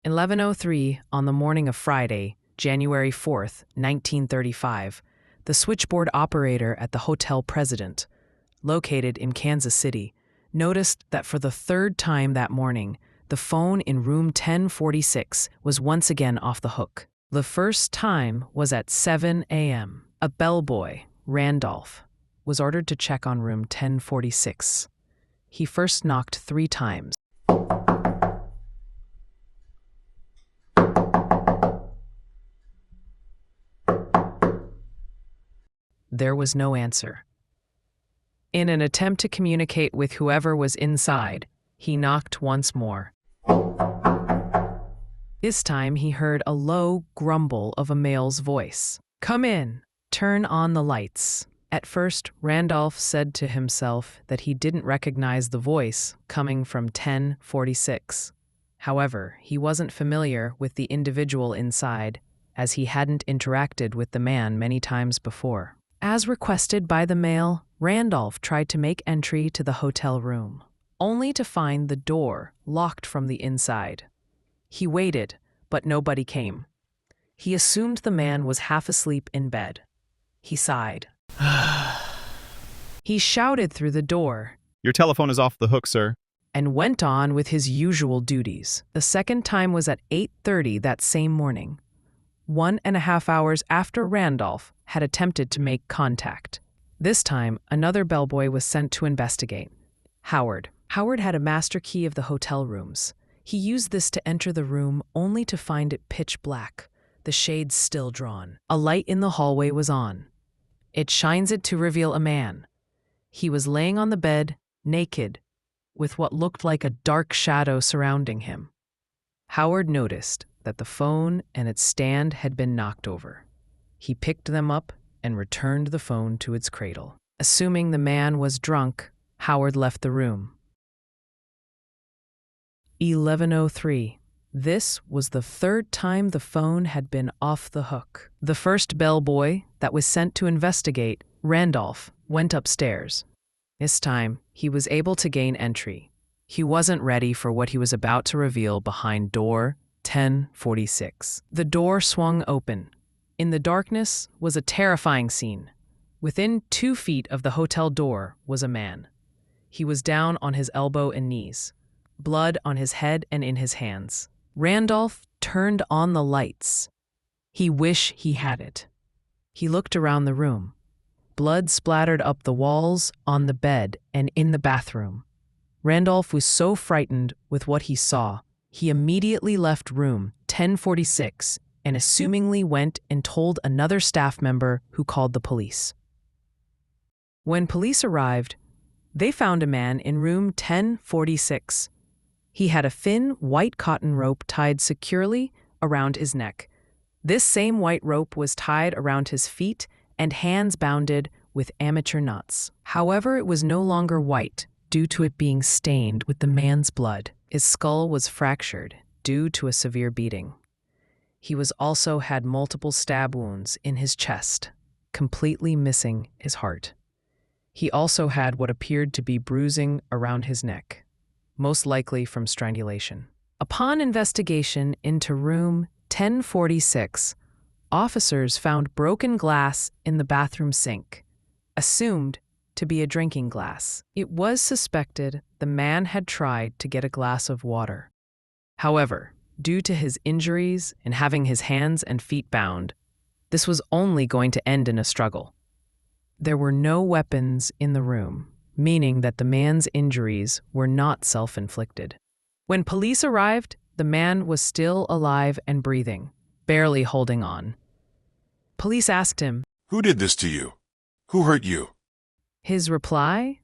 11:03 on the morning of Friday, January 4th, 1935, the switchboard operator at the Hotel President, located in Kansas City, noticed that for the third time that morning, the phone in room 1046 was once again off the hook. The first time was at 7 a.m. A bellboy, Randolph, was ordered to check on room 1046. He first knocked 3 times. There was no answer. In an attempt to communicate with whoever was inside, he knocked once more. This time he heard a low grumble of a male's voice. "Come in, turn on the lights." At first, Randolph said to himself that he didn't recognize the voice coming from 1046. However, he wasn't familiar with the individual inside, as he hadn't interacted with the man many times before. As requested by the male, Randolph tried to make entry to the hotel room, only to find the door locked from the inside. He waited, but nobody came. He assumed the man was half asleep in bed. He sighed. He shouted through the door, "Your telephone is off the hook, sir," and went on with his usual duties. The second time was at 8:30 that same morning, 1.5 hours after Randolph had attempted to make contact. This time, another bellboy was sent to investigate. Howard. Howard had a master key of the hotel rooms. He used this to enter the room only to find it pitch black, the shades still drawn. A light in the hallway was on. It shines it to reveal a man. He was laying on the bed, naked, with what looked like a dark shadow surrounding him. Howard noticed that the phone and its stand had been knocked over. He picked them up and returned the phone to its cradle. Assuming the man was drunk, Howard left the room. 11:03. This was the third time the phone had been off the hook. The first bellboy that was sent to investigate, Randolph, went upstairs. This time, he was able to gain entry. He wasn't ready for what he was about to reveal behind door 1046. The door swung open. In the darkness was a terrifying scene. Within 2 feet of the hotel door was a man. He was down on his elbow and knees, blood on his head and in his hands. Randolph turned on the lights. He wished he had it. He looked around the room. Blood splattered up the walls, on the bed, and in the bathroom. Randolph was so frightened with what he saw, he immediately left room 1046 and assumingly went and told another staff member who called the police. When police arrived, they found a man in room 1046. He had a thin, white cotton rope tied securely around his neck. This same white rope was tied around his feet and hands bounded with amateur knots. However, it was no longer white due to it being stained with the man's blood. His skull was fractured due to a severe beating. He also had multiple stab wounds in his chest, completely missing his heart. He also had what appeared to be bruising around his neck, most likely from strangulation. Upon investigation into room 1046, officers found broken glass in the bathroom sink, assumed to be a drinking glass. It was suspected the man had tried to get a glass of water. However, due to his injuries and having his hands and feet bound, this was only going to end in a struggle. There were no weapons in the room, meaning that the man's injuries were not self-inflicted. When police arrived, the man was still alive and breathing, barely holding on. Police asked him, "Who did this to you? Who hurt you?" His reply?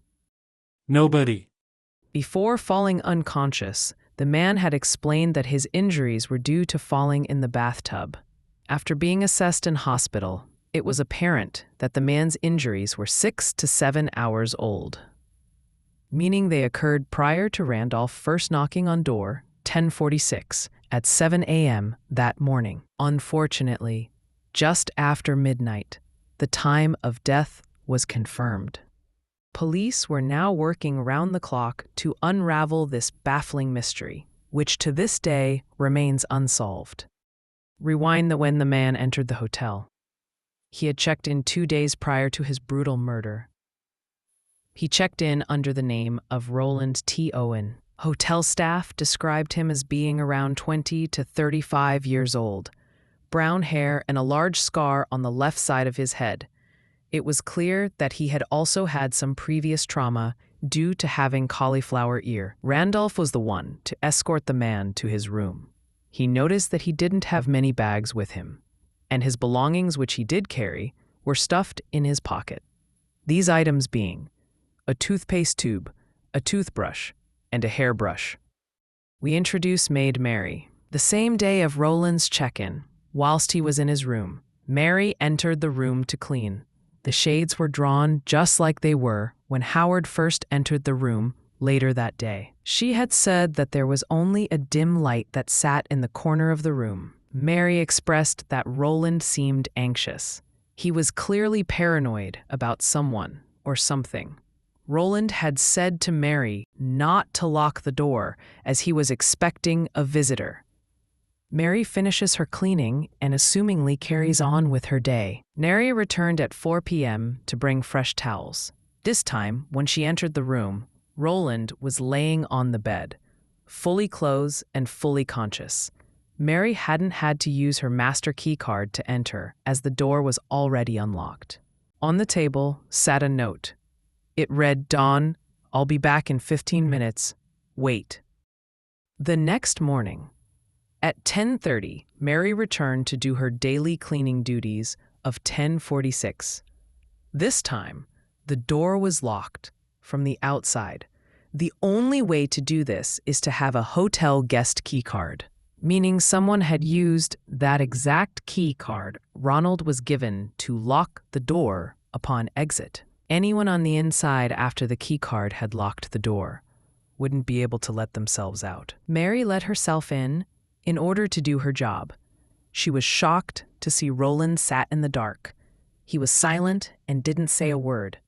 "Nobody." Before falling unconscious, the man had explained that his injuries were due to falling in the bathtub. After being assessed in hospital, it was apparent that the man's injuries were 6 to 7 hours old, meaning they occurred prior to Randolph first knocking on door 1046 at 7 a.m. that morning. Unfortunately, just after midnight, the time of death was confirmed. Police were now working around the clock to unravel this baffling mystery. which to this day remains unsolved. Rewind to when the man entered the hotel. He had checked in 2 days prior to his brutal murder. He checked in under the name of Roland T. Owen. Hotel staff described him as being around 20 to 35 years old, brown hair and a large scar on the left side of his head. It was clear that he had also had some previous trauma due to having cauliflower ear. Randolph was the one to escort the man to his room. He noticed that he didn't have many bags with him, and his belongings, which he did carry, were stuffed in his pocket. These items being a toothpaste tube, a toothbrush, and a hairbrush. We introduce Maid Mary. The same day of Roland's check-in, whilst he was in his room, Mary entered the room to clean. The shades were drawn just like they were when Howard first entered the room later that day. She had said that there was only a dim light that sat in the corner of the room. Mary expressed that Roland seemed anxious. He was clearly paranoid about someone or something. Roland had said to Mary not to lock the door as he was expecting a visitor. Mary finishes her cleaning and assumingly carries on with her day. Mary returned at 4 p.m. to bring fresh towels. This time, when she entered the room, Roland was laying on the bed, fully clothed and fully conscious. Mary hadn't had to use her master key card to enter, as the door was already unlocked. On the table sat a note. It read, "Dawn, I'll be back in 15 minutes. Wait." The next morning, at 10:30, Mary returned to do her daily cleaning duties of 10:46. This time, the door was locked from the outside. The only way to do this is to have a hotel guest key card, meaning someone had used that exact key card Ronald was given to lock the door upon exit. Anyone on the inside after the key card had locked the door wouldn't be able to let themselves out. Mary let herself in order to do her job. She was shocked to see Roland sat in the dark. He was silent and didn't say a word.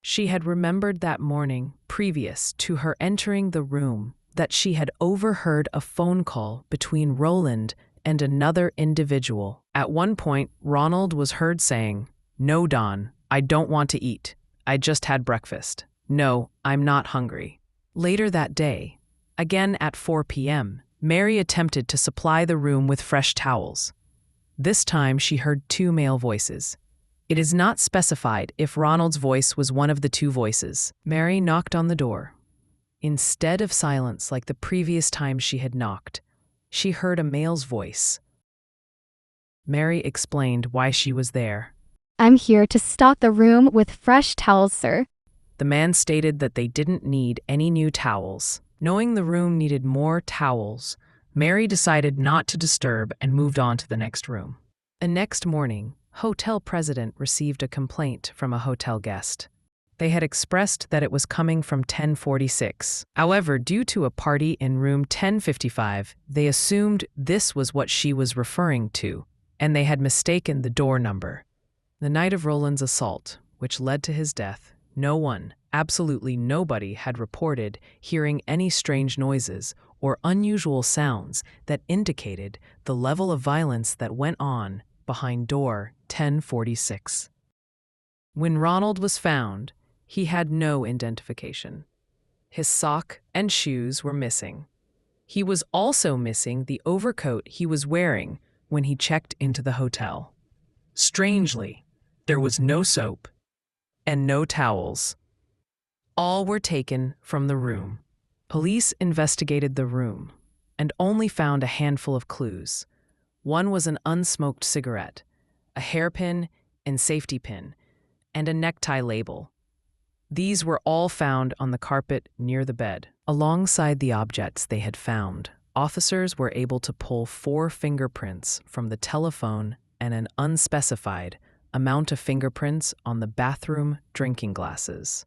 She had remembered that morning, previous to her entering the room, that she had overheard a phone call between Roland and another individual. At one point, Ronald was heard saying, "No, Dawn, I don't want to eat. I just had breakfast. No, I'm not hungry." Later that day, again at 4 p.m., Mary attempted to supply the room with fresh towels. This time she heard 2 male voices. It is not specified if Ronald's voice was one of the 2 voices. Mary knocked on the door. Instead of silence like the previous time she had knocked, she heard a male's voice. Mary explained why she was there. "I'm here to stock the room with fresh towels, sir." The man stated that they didn't need any new towels. Knowing the room needed more towels, Mary decided not to disturb and moved on to the next room. The next morning, hotel president received a complaint from a hotel guest. They had expressed that it was coming from 1046. However, due to a party in room 1055, they assumed this was what she was referring to, and they had mistaken the door number. The night of Roland's assault, which led to his death, no one, absolutely nobody, had reported hearing any strange noises or unusual sounds that indicated the level of violence that went on behind door 1046. When Ronald was found, he had no identification. His sock and shoes were missing. He was also missing the overcoat he was wearing when he checked into the hotel. Strangely, there was no soap and no towels. All were taken from the room. Police investigated the room and only found a handful of clues. One was an unsmoked cigarette, a hairpin and safety pin, and a necktie label. These were all found on the carpet near the bed. Alongside the objects they had found, officers were able to pull 4 fingerprints from the telephone and an unspecified amount of fingerprints on the bathroom drinking glasses.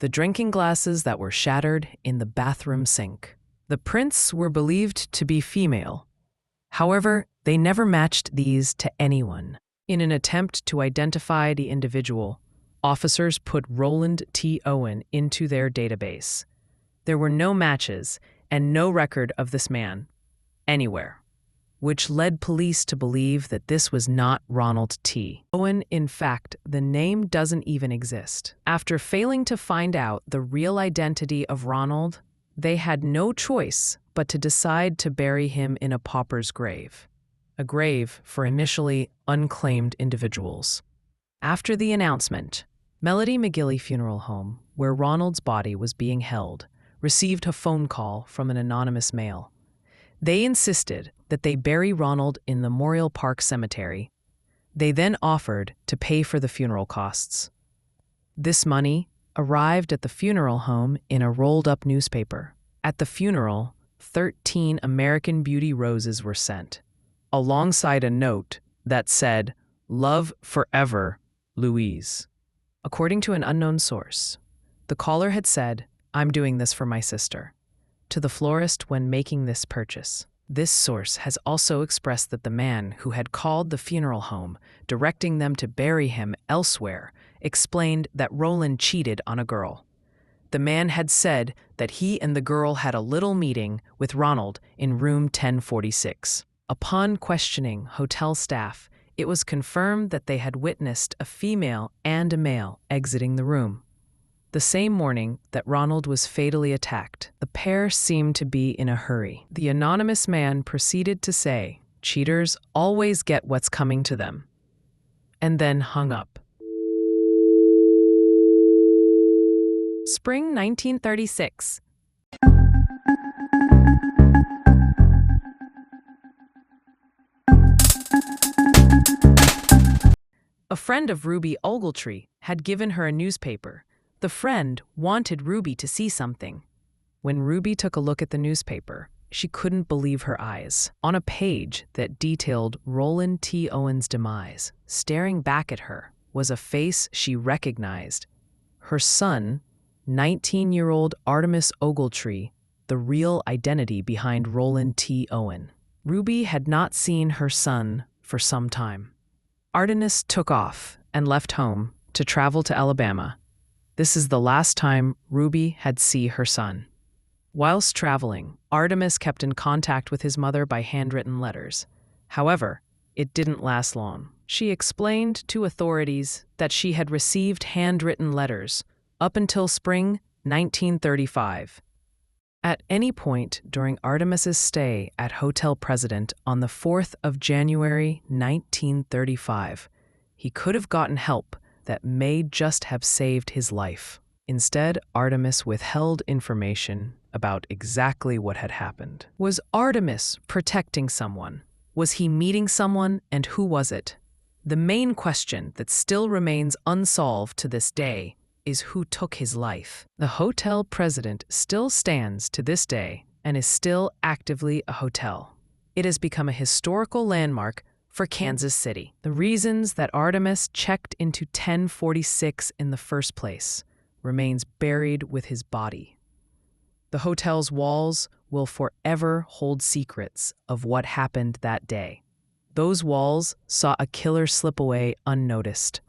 The drinking glasses that were shattered in the bathroom sink. The prints were believed to be female. However, they never matched these to anyone. In an attempt to identify the individual, officers put Roland T. Owen into their database. There were no matches, and no record of this man anywhere, which led police to believe that this was not Ronald T. Owen. In fact, the name doesn't even exist. After failing to find out the real identity of Ronald, they had no choice but to decide to bury him in a pauper's grave, a grave for initially unclaimed individuals. After the announcement, Melody McGilly Funeral Home, where Ronald's body was being held, received a phone call from an anonymous male. They insisted that they bury Ronald in the Memorial Park Cemetery. They then offered to pay for the funeral costs. This money arrived at the funeral home in a rolled-up newspaper. At the funeral, 13 American Beauty roses were sent, alongside a note that said, "Love forever, Louise." According to an unknown source, the caller had said, "I'm doing this for my sister," to the florist when making this purchase. This source has also expressed that the man who had called the funeral home, directing them to bury him elsewhere, explained that Roland cheated on a girl. The man had said that he and the girl had a little meeting with Ronald in room 1046. Upon questioning hotel staff, it was confirmed that they had witnessed a female and a male exiting the room. The same morning that Ronald was fatally attacked, the pair seemed to be in a hurry. The anonymous man proceeded to say, "Cheaters always get what's coming to them," and then hung up. Spring 1936. A friend of Ruby Ogletree had given her a newspaper. The friend wanted Ruby to see something. When Ruby took a look at the newspaper, she couldn't believe her eyes. On a page that detailed Roland T. Owen's demise, staring back at her was a face she recognized. Her son, 19-year-old Artemis Ogletree, the real identity behind Roland T. Owen. Ruby had not seen her son for some time. Artemis took off and left home to travel to Alabama. This is the last time Ruby had seen her son. Whilst traveling, Artemis kept in contact with his mother by handwritten letters. However, it didn't last long. She explained to authorities that she had received handwritten letters up until spring 1935. At any point during Artemis's stay at Hotel President on the 4th of January 1935, he could have gotten help that may just have saved his life. Instead, Artemis withheld information about exactly what had happened. Was Artemis protecting someone? Was he meeting someone, and who was it? The main question that still remains unsolved to this day is who took his life. The Hotel President still stands to this day and is still actively a hotel. It has become a historical landmark for Kansas City. The reasons that Artemis checked into 1046 in the first place remains buried with his body. The hotel's walls will forever hold secrets of what happened that day. Those walls saw a killer slip away unnoticed.